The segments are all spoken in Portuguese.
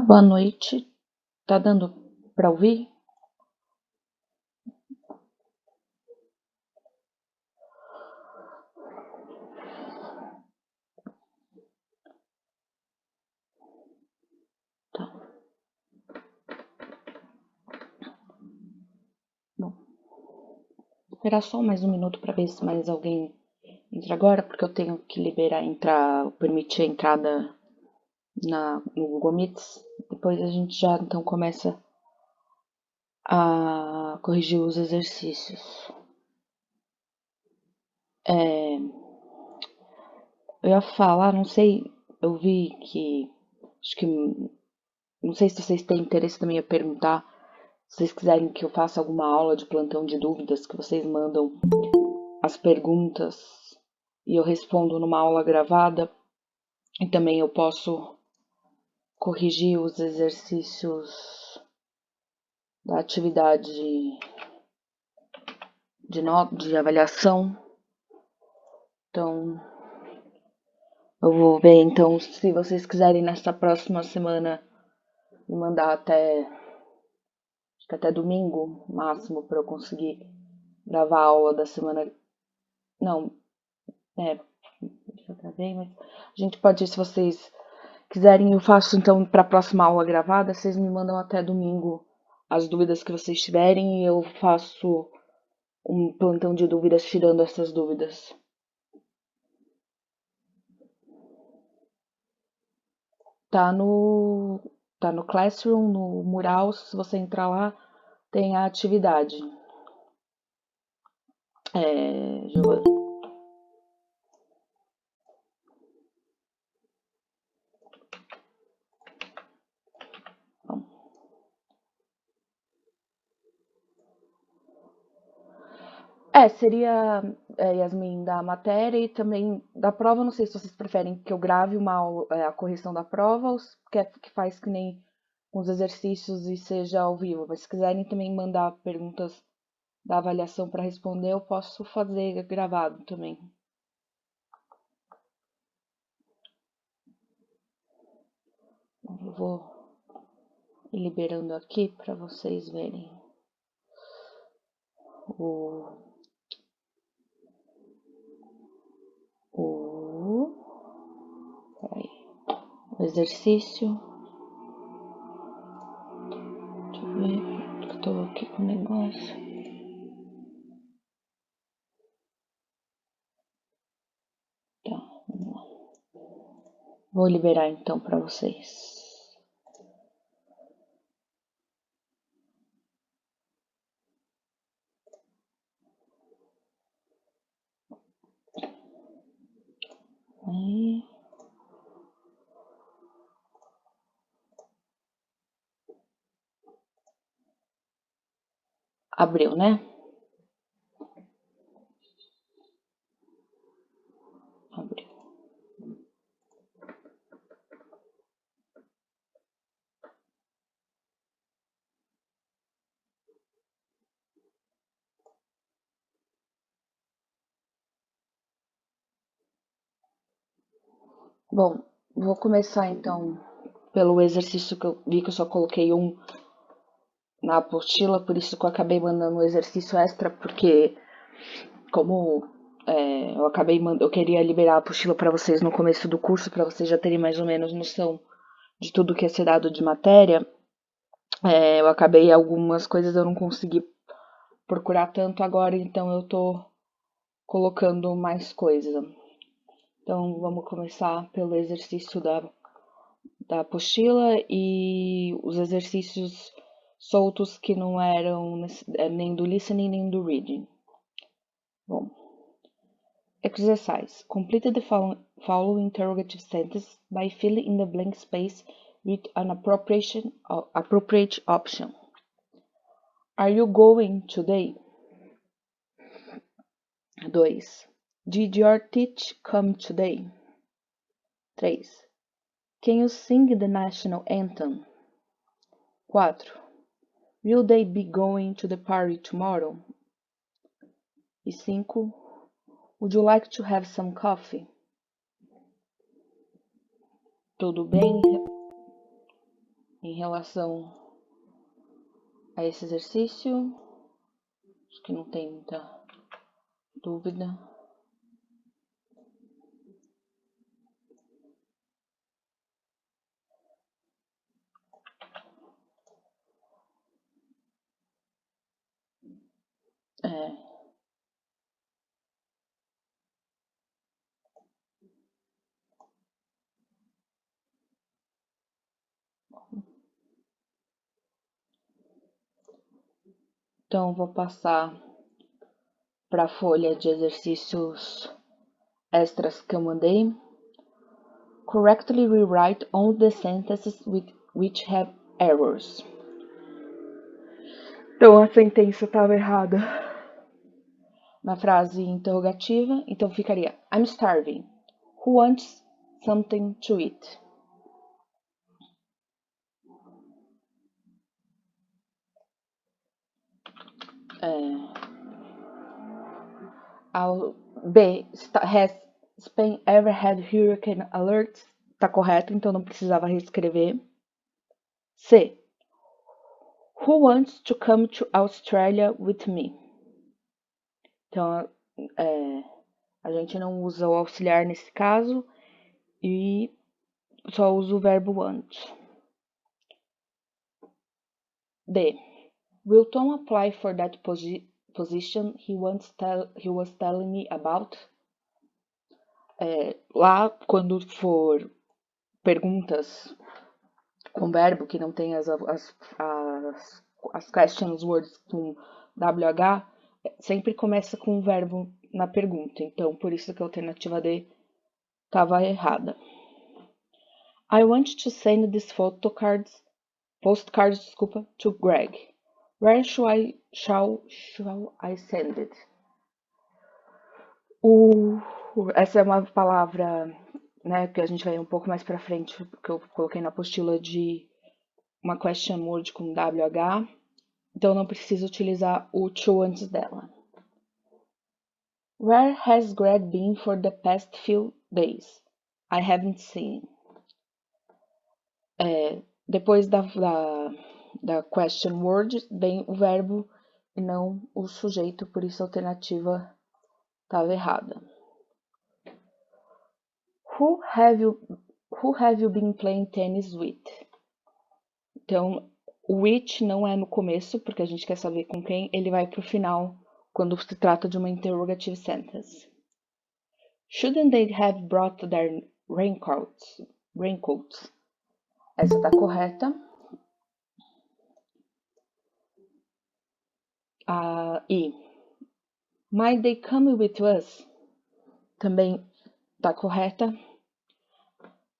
Boa noite. Tá dando pra ouvir? Tá. Bom, esperar só mais um minuto pra ver se mais alguém entra agora, porque eu tenho que permitir a entrada no Google Meets. Depois a gente já então começa a corrigir os exercícios. Eu ia falar, não sei, eu vi que acho que não sei se vocês têm interesse também a perguntar. Se vocês quiserem que eu faça alguma aula de plantão de dúvidas, que vocês mandam as perguntas e eu respondo numa aula gravada. E também eu posso corrigir os exercícios da atividade de avaliação. Então, eu vou ver, então, se vocês quiserem nessa próxima semana me mandar acho que até domingo, máximo, para eu conseguir gravar a aula da semana. Não, já gravei, mas a gente pode, se vocês quiserem, eu faço então para a próxima aula gravada, vocês me mandam até domingo as dúvidas que vocês tiverem e eu faço um plantão de dúvidas tirando essas dúvidas. Tá no Classroom, no mural, se você entrar lá, tem a atividade. Giovana. Seria, Yasmin, da matéria e também da prova. Não sei se vocês preferem que eu grave a correção da prova ou se quer que faz que nem com os exercícios e seja ao vivo. Mas se quiserem também mandar perguntas da avaliação para responder, eu posso fazer gravado também. Eu vou ir liberando aqui para vocês verem peraí, o exercício. Deixa eu ver, eu tô aqui com o negócio. Tá, vamos lá. Vou liberar então para vocês. Aí. Abriu, né? Abriu. Bom, vou começar então pelo exercício que eu vi que eu só coloquei um na apostila, por isso que eu acabei mandando um exercício extra, porque como eu queria liberar a apostila para vocês no começo do curso, para vocês já terem mais ou menos noção de tudo que é ser dado de matéria. Eu acabei algumas coisas eu não consegui procurar tanto agora, então eu tô colocando mais coisa. Então vamos começar pelo exercício da apostila e os exercícios soltos que não eram nem do listening nem do reading. Bom, exercise. Complete the following interrogative sentence by filling in the blank space with an appropriate option. Are you going today? 2. Did your teacher come today? 3. Can you sing the national anthem? 4. Will they be going to the party tomorrow? 5. Would you like to have some coffee? Tudo bem? em relação a esse exercício? Acho que não tem muita dúvida. Então, vou passar para a folha de exercícios extras que eu mandei. Correctly rewrite all the sentences which have errors. Então, a sentença estava errada na frase interrogativa, então ficaria I'm starving. Who wants something to eat? B. Has Spain ever had hurricane alerts? Tá correto, então não precisava reescrever. C. Who wants to come to Australia with me? Então, a gente não usa o auxiliar nesse caso e só usa o verbo want. D. Will Tom apply for that position he was telling me about? Lá, quando for perguntas com verbo que não tem as question words com WH, sempre começa com o verbo na pergunta. Então, por isso que a alternativa D estava errada. I want to send these postcards, to Greg. Where shall I send it? Essa é uma palavra, né, que a gente vai um pouco mais pra frente, que eu coloquei na apostila de uma question word com WH, então não preciso utilizar o to antes dela. Where has Greg been for the past few days? I haven't seen. Depois da question word vem o verbo e não o sujeito, por isso a alternativa estava errada. Who have you been playing tennis with? Então, o which não é no começo, porque a gente quer saber com quem, ele vai para o final, quando se trata de uma interrogative sentence. Shouldn't they have brought their raincoats? Essa está correta. E might they come with us? Também está correta.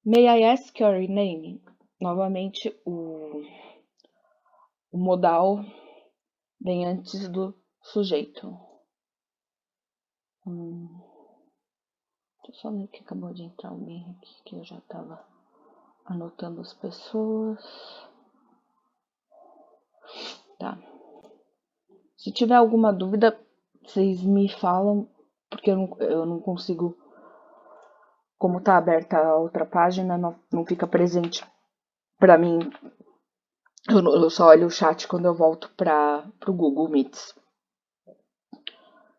May I ask your name? Novamente, o modal vem antes do sujeito. Deixa eu só ver que acabou de entrar alguém aqui, que eu já estava anotando as pessoas. Tá. Se tiver alguma dúvida, vocês me falam, porque eu não consigo, como tá aberta a outra página, não fica presente para mim. Eu só olho o chat quando eu volto para o Google Meets.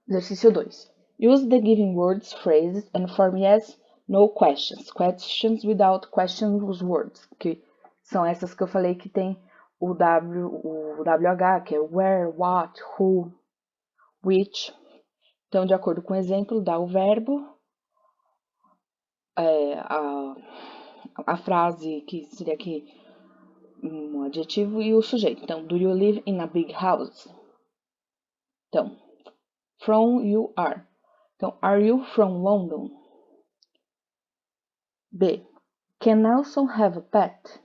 Exercício 2. Use the given words, phrases, and form yes, no questions. Questions without questions words, que são essas que eu falei que tem o WH, que é where, what, who, which. Então, de acordo com o exemplo, dá o verbo, a frase, que seria aqui um adjetivo, e o sujeito. Então, do you live in a big house? Então, from you are. Então, are you from London? B. Can Nelson have a pet?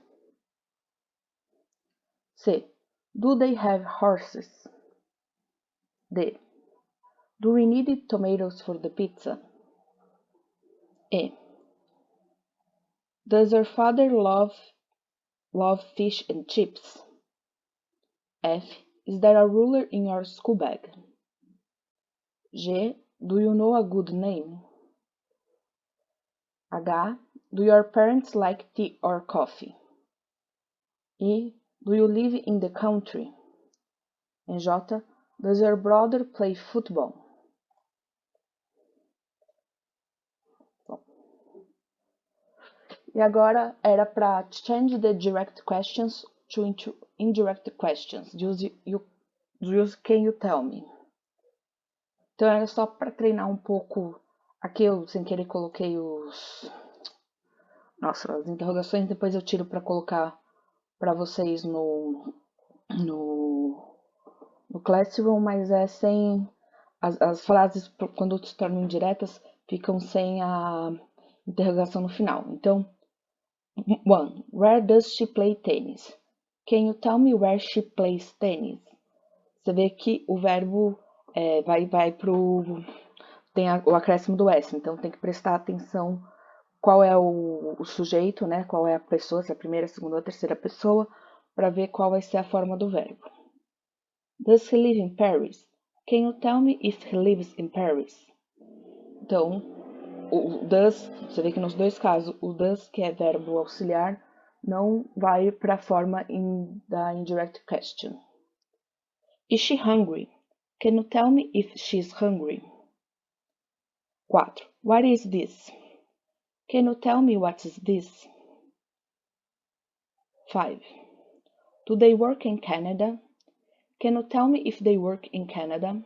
C. Do they have horses? D. Do we need tomatoes for the pizza? E. Does your father love fish and chips? F. Is there a ruler in your school bag? G. Do you know a good name? H. Do your parents like tea or coffee? E. Do you live in the country? Em J. Does your brother play football? Bom. E agora era para change the direct questions to indirect questions. Use can you tell me? Então era só para treinar um pouco. Aqui eu sem querer coloquei as interrogações, depois eu tiro para colocar para vocês no Classroom, mas é sem as frases, quando se tornam indiretas, ficam sem a interrogação no final. Então, 1. Where does she play tennis? Can you tell me where she plays tennis? Você vê que o verbo vai pro... tem o acréscimo do S, então tem que prestar atenção qual é o sujeito, né? Qual é a pessoa, se é a primeira, a segunda ou a terceira pessoa, para ver qual vai ser a forma do verbo. Does he live in Paris? Can you tell me if he lives in Paris? Então, o does, você vê que nos dois casos, o does, que é verbo auxiliar, não vai para a forma da indirect question. Is she hungry? Can you tell me if she's hungry? 4. What is this? Can you tell me what is this? 5. Do they work in Canada? Can you tell me if they work in Canada?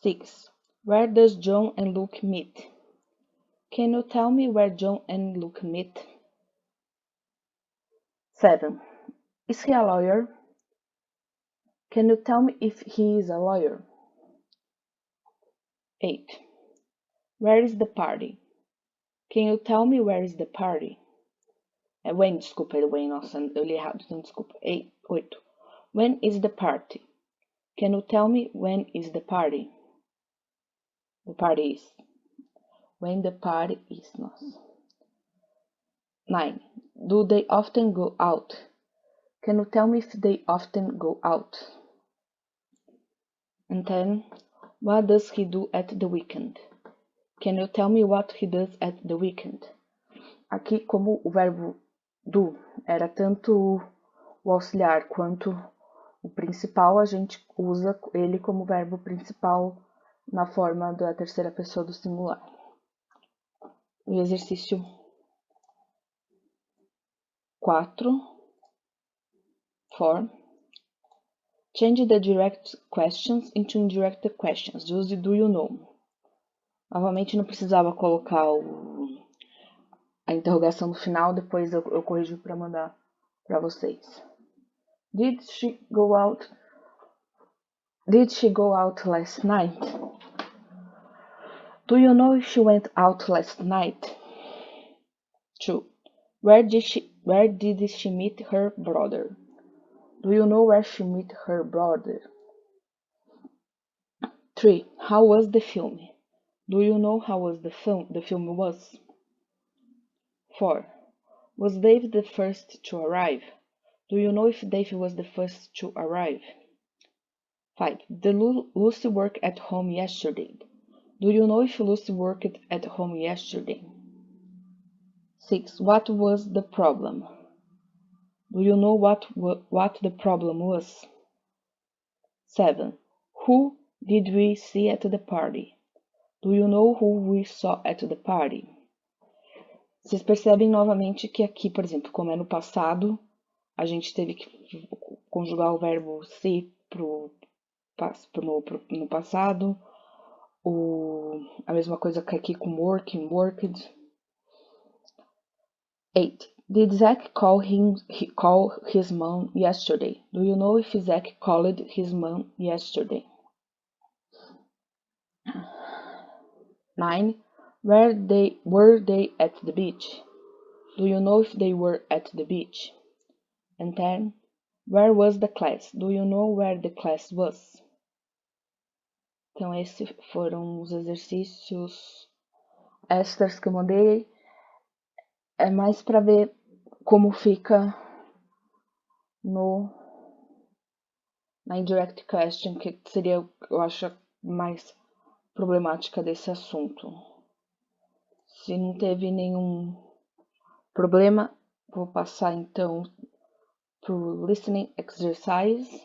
6. Where does John and Luke meet? Can you tell me where John and Luke meet? 7. Is he a lawyer? Can you tell me if he is a lawyer? 8. Where is the party? Can you tell me where is the party? When, desculpa, when, nossa, eu li errado, então desculpa. 8. When is the party? Can you tell me when is the party? The party is. When the party is, nossa. 9. Do they often go out? Can you tell me if they often go out? And 10. What does he do at the weekend? Can you tell me what he does at the weekend? Aqui, como o verbo do era tanto o auxiliar quanto o principal, a gente usa ele como verbo principal na forma da terceira pessoa do singular. O exercício 4. 4. Change the direct questions into indirect questions. Use do you know. Novamente não precisava colocar a interrogação no final, depois eu corrijo para mandar para vocês. Did she go out last night? Do you know if she went out last night? 2. Where did she meet her brother? Do you know where she met her brother? 3. How was the film? Do you know how was the film was? 4. Was Dave the first to arrive? Do you know if Dave was the first to arrive? 5. Did Lucy work at home yesterday? Do you know if Lucy worked at home yesterday? 6. What was the problem? Do you know what the problem was? 7. Who did we see at the party? Do you know who we saw at the party? Vocês percebem novamente que aqui, por exemplo, como é no passado, a gente teve que conjugar o verbo see no passado. A mesma coisa que aqui com working, worked. 8. Did Zach call his mom yesterday? Do you know if Zach called his mom yesterday? 9. Were they at the beach? Do you know if they were at the beach? And 10. Where was the class? Do you know where the class was? Então, esses foram os exercícios extras que eu mandei. É mais para ver como fica na indirect question, que seria, eu acho, mais problemática desse assunto. Se não teve nenhum problema, vou passar então pro listening exercise.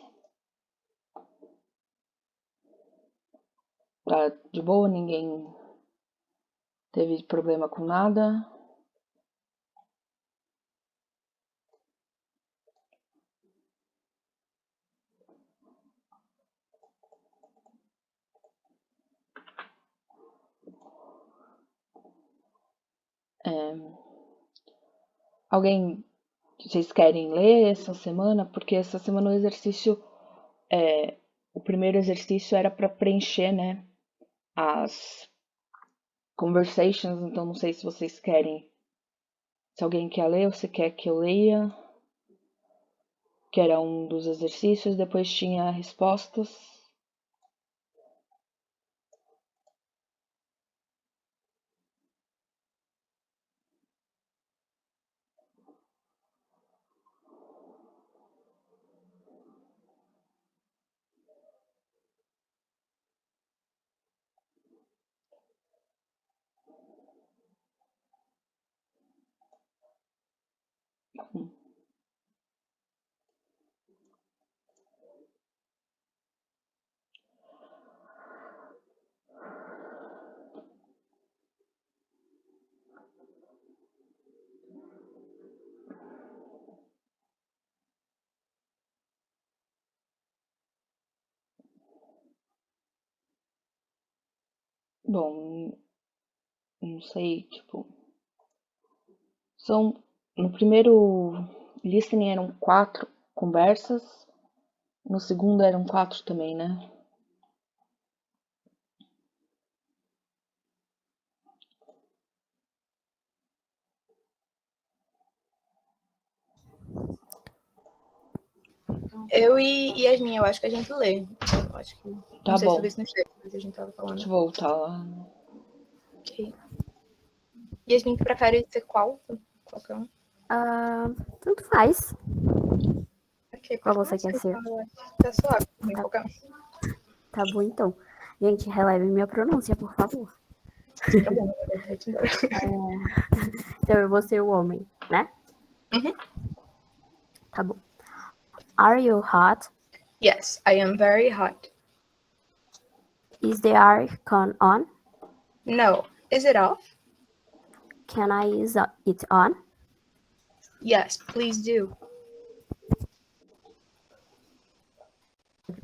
Tá de boa, ninguém teve problema com nada. Alguém, vocês querem ler essa semana? Porque essa semana o exercício, o primeiro exercício era para preencher, né, as conversations, então não sei se vocês querem. Se alguém quer ler, ou se quer que eu leia, que era um dos exercícios, depois tinha respostas. Bom, não sei, tipo, no primeiro listening eram 4 conversas, no segundo eram 4 também, né? Eu e Yasmin, eu acho que a gente lê. Eu acho que. Tá não sei se bom. eu disse no chat que a gente tava falando. Deixa eu voltar lá. Ok. Yasmin, tu prefere ser qual? Qualquer um? Tanto faz. Ok, Qual pode você quer ser? Tá suave, também, qualquer um. Tá bom, então. Gente, releve minha pronúncia, por favor. Tá bom, Então eu vou ser o homem, né? Uhum. Tá bom. Are you hot? Yes, I am very hot. Is the aircon on? No. Is it off? Can I use it on? Yes, please do.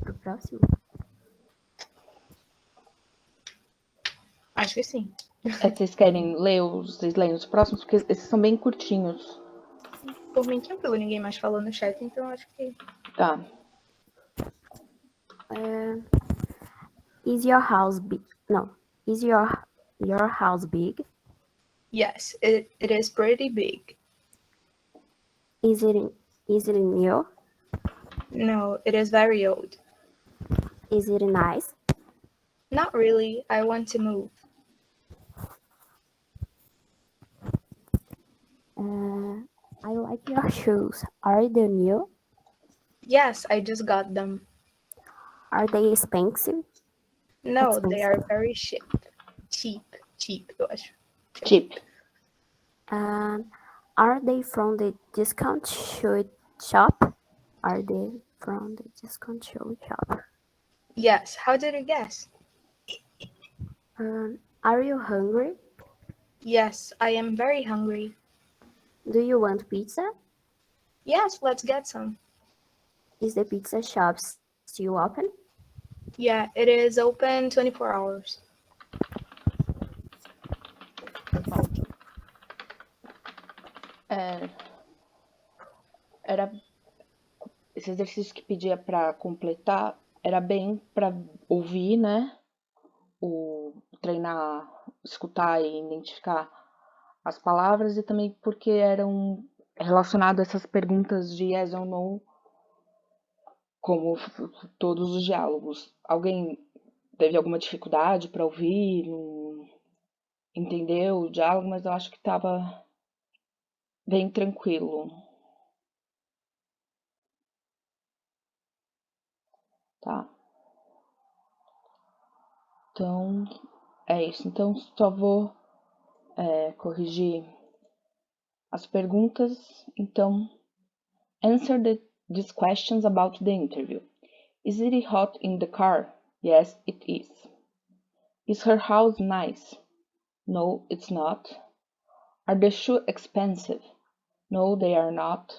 Pro próximo. Acho que sim. Vocês querem ler vocês leem os próximos? Porque esses são bem curtinhos. Por mim, tranquilo, ninguém mais falou no chat, então acho que. Tá. Is your house big? No. Is your house big? Yes, it is pretty big. Is it new? No, it is very old. Is it nice? Not really. I want to move. I like your shoes. Are they new? Yes, I just got them. Are they expensive? No, Expensive. they are very cheap. Cheap, eu acho. Cheap. Are they from the discount shoe shop? Are they from the discount shoe shop? Yes, how did you guess? Are you hungry? Yes, I am very hungry. Do you want pizza? Yes, let's get some. Is the pizza shop still open? Yeah, it is open 24 hours. Era esse exercício que pedia para completar era bem para ouvir, né? Treinar, escutar e identificar as palavras e também porque eram relacionadas a essas perguntas de yes ou no, como todos os diálogos. Alguém teve alguma dificuldade para ouvir, não entendeu o diálogo, mas eu acho que estava bem tranquilo. Tá. Então, é isso. Então, só vou corrigir as perguntas. Então, answer the these questions about the interview. Is it hot in the car? Yes, it is. Is her house nice? No, it's not. Are the shoes expensive? No, they are not.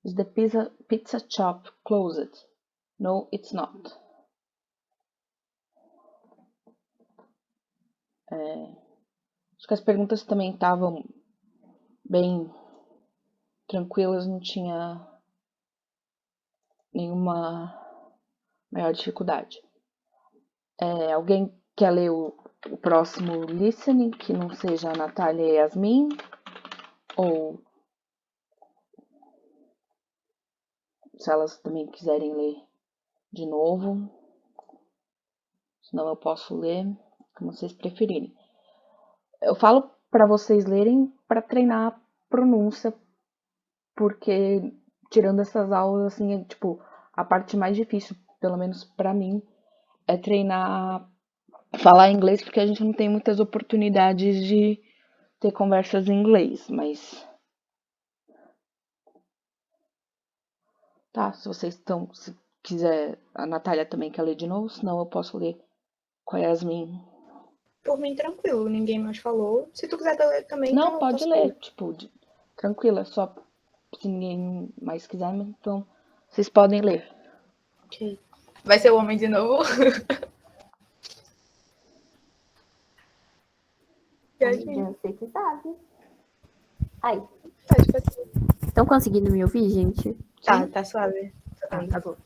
Is the pizza shop closed? No, it's not. Acho que as perguntas também estavam bem tranquilas, não tinha nenhuma maior dificuldade. Alguém quer ler o próximo listening, que não seja a Natália e a Yasmin? Ou se elas também quiserem ler de novo. Senão eu posso ler como vocês preferirem. Eu falo para vocês lerem para treinar a pronúncia, porque tirando essas aulas, assim, tipo, a parte mais difícil, pelo menos para mim, é treinar falar inglês, porque a gente não tem muitas oportunidades de ter conversas em inglês, mas tá, se vocês estão, se quiser, a Natália também quer ler de novo, senão eu posso ler com a Yasmin. Por mim, tranquilo, ninguém mais falou. Se tu quiser ler também, Não, então pode posso ler, tipo, tranquila, é só se ninguém mais quiser, então vocês podem ler. Ok. Vai ser o homem de novo? Você que sabe. Ai, Pode ser. estão conseguindo me ouvir, gente? Tá suave. Tá bom.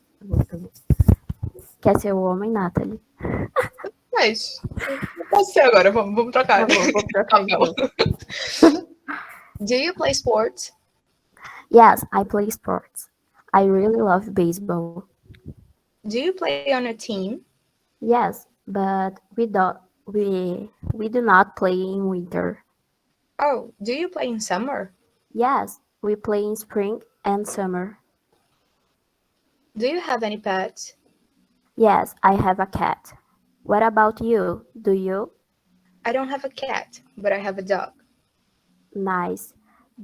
Quer ser o homem, Nathalie? Mas, pode ser agora, vamos trocar. Tá bom, vou trocar então. Do you play sports? Yes, I play sports. I really love baseball. Do you play on a team? Yes, but we do not play in winter. Oh, do you play in summer? Yes, we play in spring and summer. Do you have any pets? Yes, I have a cat. What about you? Do you? I don't have a cat, but I have a dog. Nice.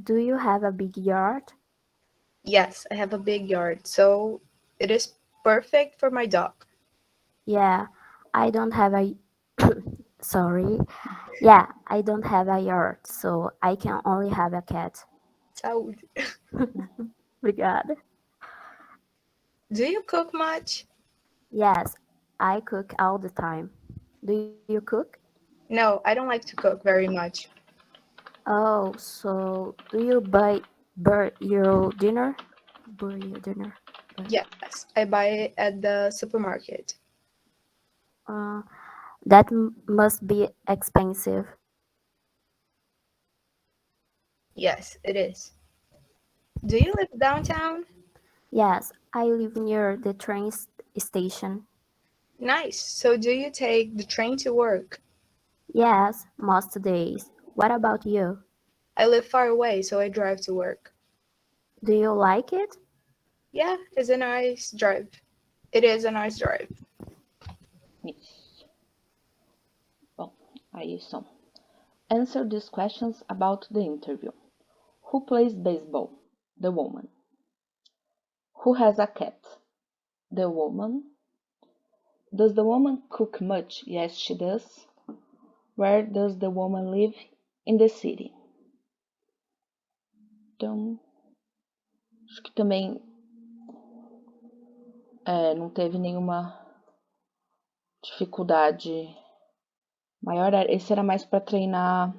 Do you have a big yard? Yes, I have a big yard, so it is perfect for my dog. Yeah, I don't have a sorry. Yeah, I don't have a yard, so I can only have a cat. Saúde. Obrigada. Do you cook much? Yes, I cook all the time. Do you cook? No, I don't like to cook very much. Oh, so do you buy your dinner? Buy your dinner. Yes, I buy it at the supermarket. That must be expensive. Yes, it is. Do you live downtown? Yes, I live near the train station. Nice. So do you take the train to work? Yes, most days. What about you? I live far away, so I drive to work. Do you like it? Yeah, it's a nice drive. It is a nice drive. Isso. Bom, aí são. Answer these questions about the interview. Who plays baseball? The woman. Who has a cat? The woman. Does the woman cook much? Yes, she does. Where does the woman live? In the city. Então, acho que também não teve nenhuma dificuldade maior. Esse era mais para treinar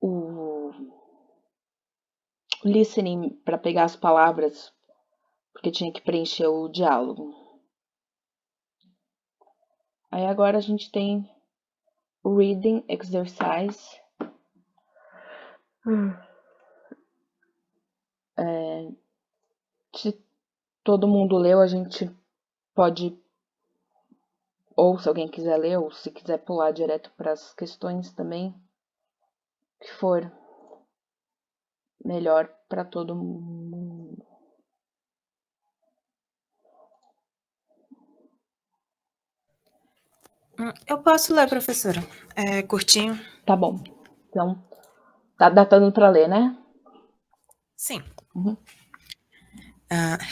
o listening, para pegar as palavras, porque tinha que preencher o diálogo. Aí agora a gente tem o reading exercise. Se todo mundo leu, a gente pode, ou se alguém quiser ler, ou se quiser pular direto para as questões também, que for melhor para todo mundo. Eu posso ler, professora. É curtinho. Tá bom. Então, tá dando para ler, né? Sim. Uhum.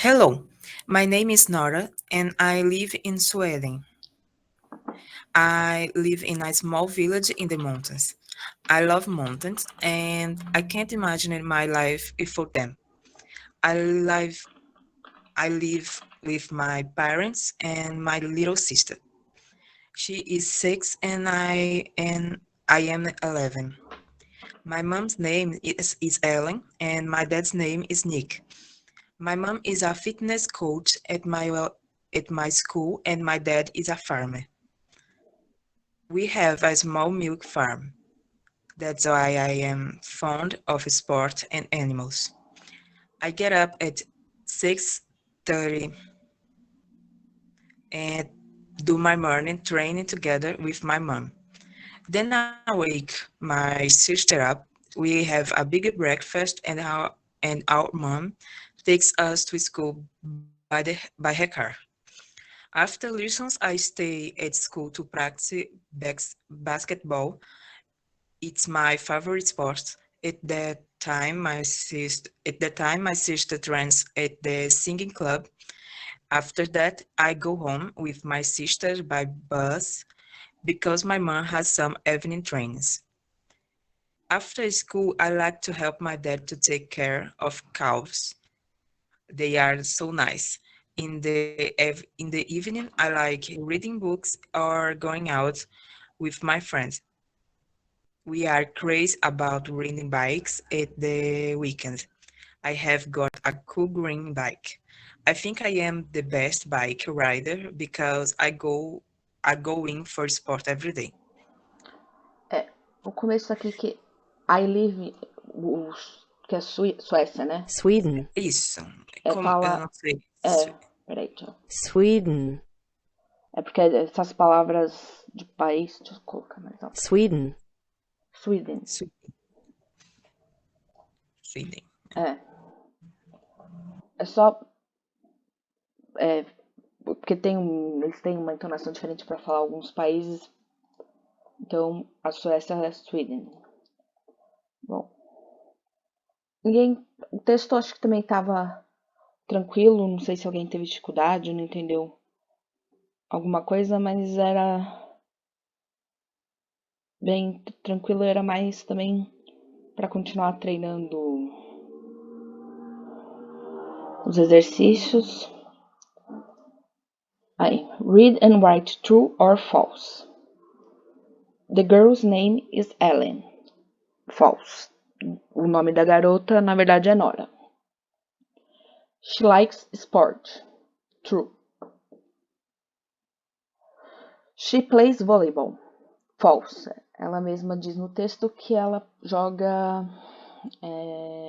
Hello, my name is Nora and I live in Sweden. I live in a small village in the mountains. I love mountains and I can't imagine my life without them. I live with my parents and my little sister. She is 6 and I am 11. My mom's name is Ellen and my dad's name is Nick. My mom is a fitness coach at my school and my dad is a farmer. We have a small milk farm. That's why I am fond of sport and animals. I get up at 6:30 and do my morning training together with my mom. Then I wake my sister up. We have a big breakfast and our mom takes us to school by her car. After lessons, I stay at school to practice basketball. It's my favorite sport. At that time, my sister trains at the singing club. After that, I go home with my sister by bus because my mom has some evening trains. After school, I like to help my dad to take care of cows. They are so nice. In the evening, I like reading books or going out with my friends. We are crazy about riding bikes at the weekend. I have got a cool green bike. I think I am the best bike rider because I go in for sport every day. O começo aqui que I live, que é Suécia, né? Sweden. Isso. Eu não sei. Peraí, deixa eu... Sweden. É porque essas palavras de país, deixa eu colocar mais alto. Sweden. Sweden. Sweden. É só... porque eles têm uma entonação diferente para falar alguns países. Então, a Suécia é Sweden. Bom. O texto acho que também estava tranquilo. Não sei se alguém teve dificuldade, não entendeu alguma coisa, mas era bem tranquilo. Era mais também para continuar treinando os exercícios. Aí, read and write true or false. The girl's name is Ellen. False. O nome da garota, na verdade, é Nora. She likes sport. True. She plays volleyball. False. Ela mesma diz no texto que ela joga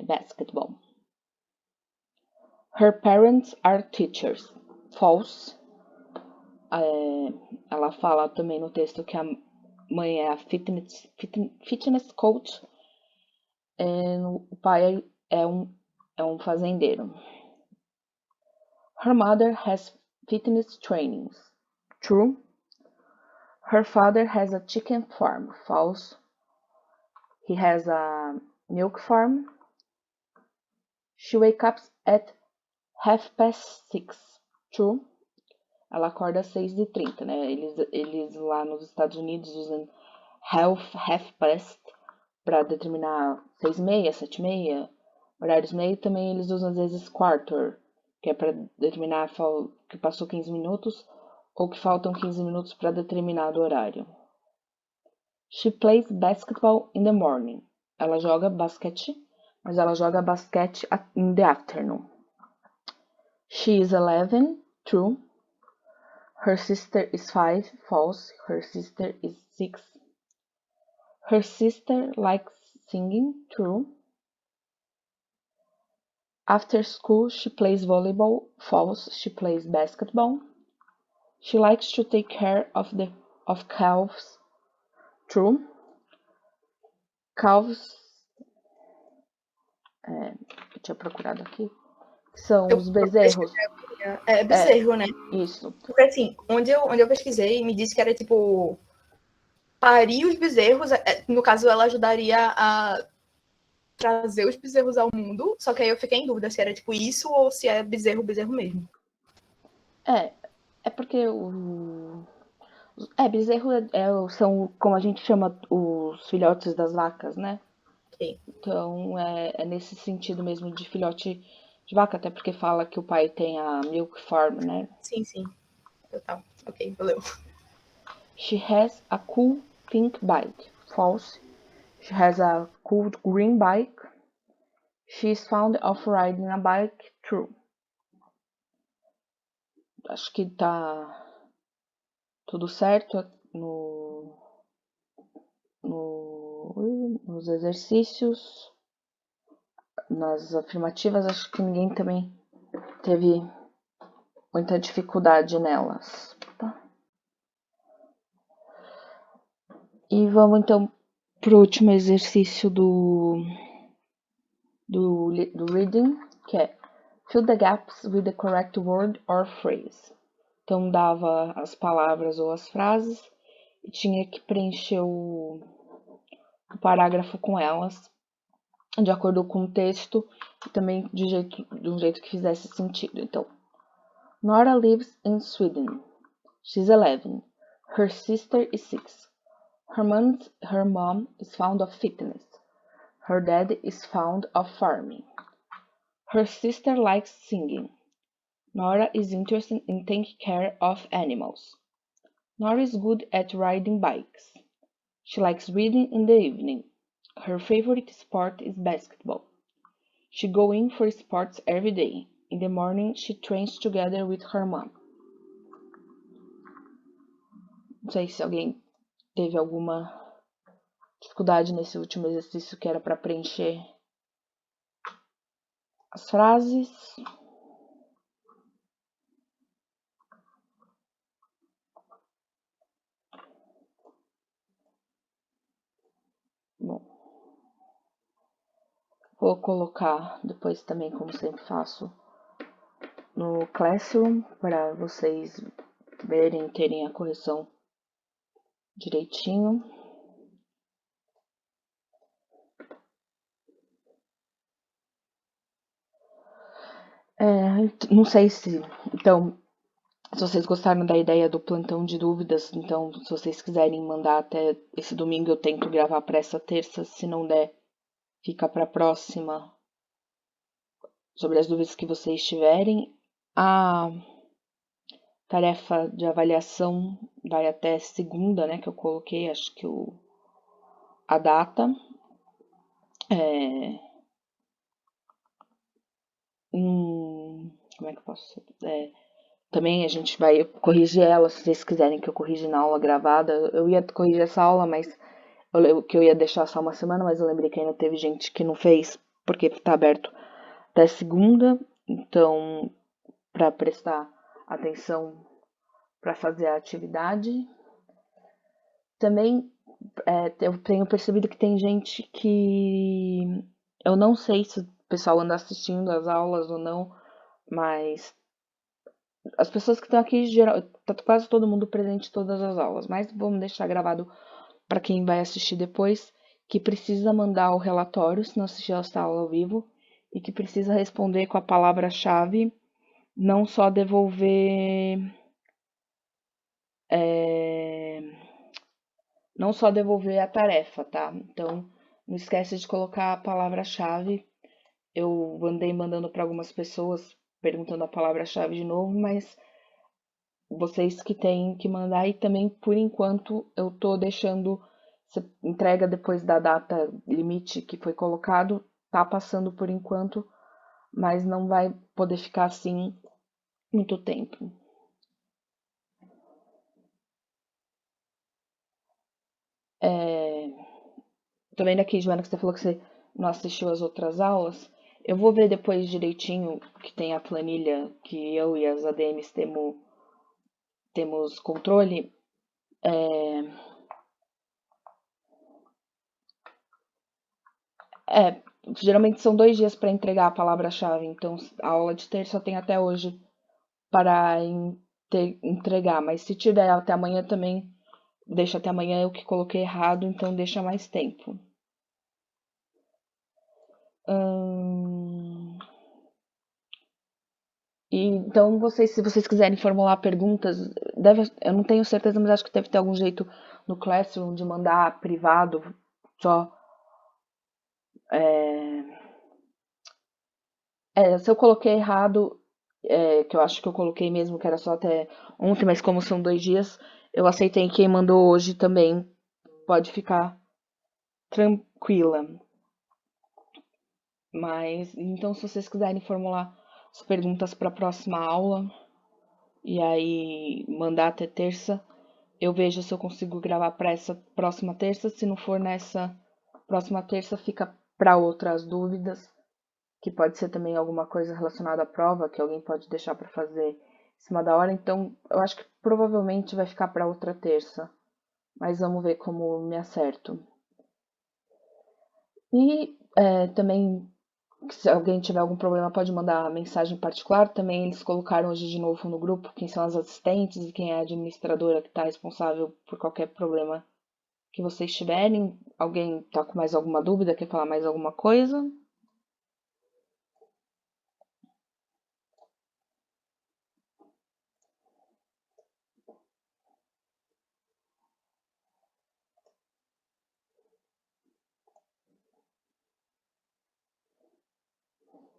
basketball. Her parents are teachers. False. Ela fala também no texto que a mãe é a fitness coach e o pai é um fazendeiro. Her mother has fitness trainings. True. Her father has a chicken farm. False. He has a milk farm. She wakes up at 6:30. True. Ela acorda às 6:30, né? Eles lá nos Estados Unidos usam half past para determinar 6:30, 7:30. Horários meio também eles usam às vezes quarter, que é para determinar que passou 15 minutos ou que faltam 15 minutos para determinado horário. She plays basketball in the morning. Ela joga basquete, mas ela joga basquete in the afternoon. She is 11. True. Her sister is 5. False. Her sister is 6. Her sister likes singing. True. After school, she plays volleyball. False. She plays basketball. She likes to take care of calves. True. Calves. Eu tinha procurado aqui. São os bezerros. Bezerro, né? Isso. Porque assim, onde eu pesquisei, me disse que era tipo parir os bezerros. No caso, ela ajudaria a trazer os bezerros ao mundo, só que aí eu fiquei em dúvida se era tipo isso ou se é bezerro mesmo. É porque bezerro são como a gente chama os filhotes das vacas, né? Ok. Então é nesse sentido mesmo de filhote de vaca, até porque fala que o pai tem a milk farm, né? Sim. Total. Ok, valeu. She has a cool pink bike. False. She has a cool green bike. She is fond of riding a bike. True. Acho que tá tudo certo nos exercícios. Nas afirmativas, acho que ninguém também teve muita dificuldade nelas. Tá? E vamos então pro último exercício do reading, que é fill the gaps with the correct word or phrase. Então dava as palavras ou as frases e tinha que preencher o parágrafo com elas, de acordo com o texto e também de um jeito que fizesse sentido. Então, Nora lives in Sweden. She's 11. Her sister is 6. Her mom is fond of fitness. Her dad is fond of farming. Her sister likes singing. Nora is interested in taking care of animals. Nora is good at riding bikes. She likes reading in the evening. Her favorite sport is basketball. She goes in for sports every day. In the morning, she trains together with her mom. Não sei se alguém teve alguma dificuldade nesse último exercício que era para preencher as frases. Bom, vou colocar depois também, como sempre faço, no Classroom para vocês verem, terem a correção direitinho. Não sei se vocês gostaram da ideia do plantão de dúvidas, então se vocês quiserem mandar até esse domingo, eu tento gravar para essa terça. Se não der, fica para a próxima, sobre as dúvidas que vocês tiverem. A tarefa de avaliação vai até segunda, né, que eu coloquei, acho que a data. Como é que eu posso... também a gente vai corrigir ela, se vocês quiserem que eu corrija na aula gravada. Eu ia corrigir essa aula, mas que eu ia deixar só uma semana, mas eu lembrei que ainda teve gente que não fez, porque tá aberto até segunda. Então, para prestar atenção para fazer a atividade. Também eu tenho percebido que tem gente que... Eu não sei se o pessoal anda assistindo as aulas ou não, mas as pessoas que estão aqui, tá quase todo mundo presente em todas as aulas, mas vamos deixar gravado para quem vai assistir depois, que precisa mandar o relatório se não assistir essa aula ao vivo e que precisa responder com a palavra-chave, não só devolver a tarefa, tá? Então, não esquece de colocar a palavra-chave. Eu andei mandando para algumas pessoas perguntando a palavra-chave de novo, mas vocês que têm que mandar, e também por enquanto eu tô deixando, você entrega depois da data limite que foi colocado, tá passando por enquanto, mas não vai poder ficar assim muito tempo. Tô vendo aqui, Joana, que você falou que você não assistiu as outras aulas. Eu vou ver depois direitinho que tem a planilha que eu e as ADMs temos controle. Geralmente são 2 dias para entregar a palavra-chave, então a aula de terça tem até hoje para entregar, mas se tiver até amanhã também, deixa até amanhã, eu que coloquei errado, então deixa mais tempo. E então, se vocês quiserem formular perguntas, eu não tenho certeza, mas acho que deve ter algum jeito no Classroom de mandar privado, só. Se eu coloquei errado, que eu acho que eu coloquei mesmo, que era só até ontem, mas como são 2 dias, eu aceitei quem mandou hoje também. Pode ficar tranquila. Mas, então, se vocês quiserem formular as perguntas para a próxima aula, e aí mandar até terça, eu vejo se eu consigo gravar para essa próxima terça. Se não for nessa próxima terça, fica para outras dúvidas, que pode ser também alguma coisa relacionada à prova, que alguém pode deixar para fazer em cima da hora. Então, eu acho que provavelmente vai ficar para outra terça, mas vamos ver como me acerto. E também, se alguém tiver algum problema, pode mandar mensagem particular. Também eles colocaram hoje de novo no grupo quem são as assistentes e quem é a administradora que está responsável por qualquer problema que vocês tiverem. Alguém tá com mais alguma dúvida, quer falar mais alguma coisa?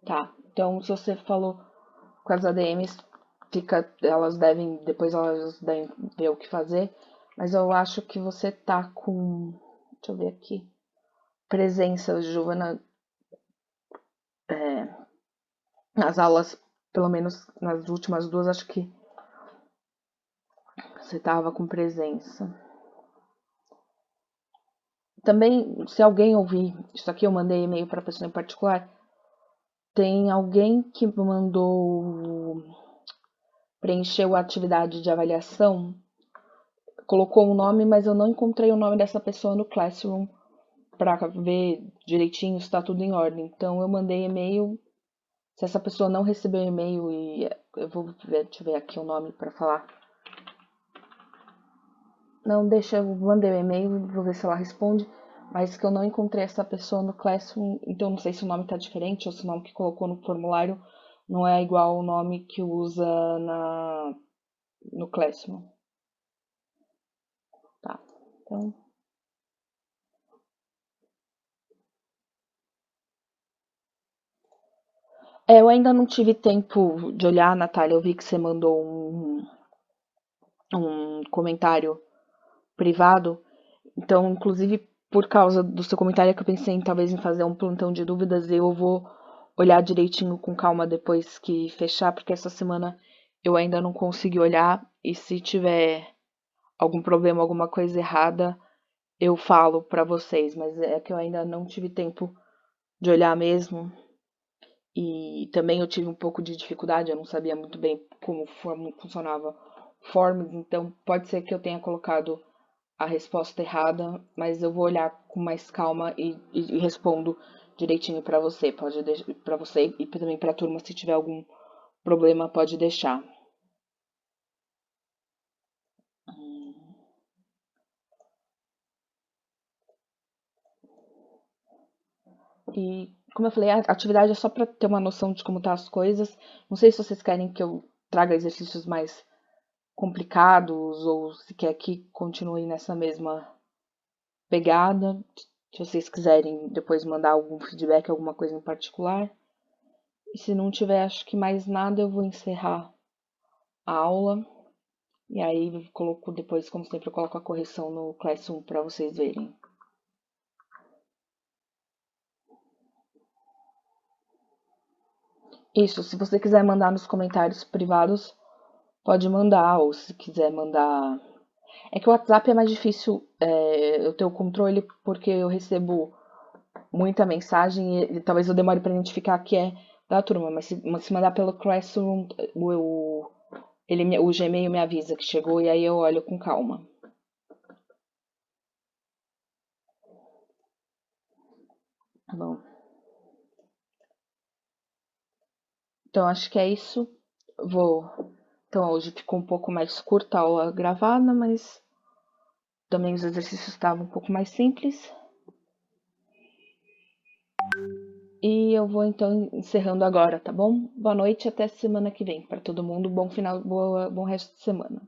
Tá, então se você falou com as ADMs, depois elas devem ver o que fazer, mas eu acho que você tá com, deixa eu ver aqui, presença, Giovana, nas aulas, pelo menos nas últimas duas, acho que você tava com presença. Também, se alguém ouvir isso aqui, eu mandei e-mail para pessoa em particular, tem alguém que preencheu a atividade de avaliação, colocou um nome, mas eu não encontrei o nome dessa pessoa no Classroom para ver direitinho se está tudo em ordem. Então eu mandei e-mail. Se essa pessoa não recebeu e-mail, e eu vou ver, deixa eu ver aqui o nome para falar. Não, deixa, eu mandei o e-mail, vou ver se ela responde. Mas que eu não encontrei essa pessoa no Classroom, então não sei se o nome tá diferente ou se o nome que colocou no formulário não é igual ao nome que usa no Classroom. Tá, então. Eu ainda não tive tempo de olhar, Natália. Eu vi que você mandou um comentário privado. Então, inclusive, por causa do seu comentário, que eu pensei talvez em fazer um plantão de dúvidas, eu vou olhar direitinho com calma depois que fechar, porque essa semana eu ainda não consegui olhar. E se tiver algum problema, alguma coisa errada, eu falo pra vocês. Mas é que eu ainda não tive tempo de olhar mesmo. E também eu tive um pouco de dificuldade, eu não sabia muito bem como funcionava Forms, então pode ser que eu tenha colocado a resposta errada, mas eu vou olhar com mais calma e respondo direitinho para você. Pode para você e também para a turma, se tiver algum problema, pode deixar. E como eu falei, a atividade é só para ter uma noção de como tá as coisas. Não sei se vocês querem que eu traga exercícios mais complicados ou se quer que continue nessa mesma pegada. Se vocês quiserem depois mandar algum feedback, alguma coisa em particular. E se não tiver, acho que mais nada, eu vou encerrar a aula. E aí eu coloco depois, como sempre, eu coloco a correção no Classroom para vocês verem. Isso, se você quiser mandar nos comentários privados, pode mandar, ou se quiser mandar. É que o WhatsApp é mais difícil eu ter o controle porque eu recebo muita mensagem e talvez eu demore para identificar que é da turma, mas se mandar pelo Classroom, o Gmail me avisa que chegou e aí eu olho com calma. Tá bom. Então acho que é isso. Então hoje ficou um pouco mais curta a aula gravada, mas também os exercícios estavam um pouco mais simples. E eu vou então encerrando agora, tá bom? Boa noite, até semana que vem para todo mundo. Bom final, bom resto de semana.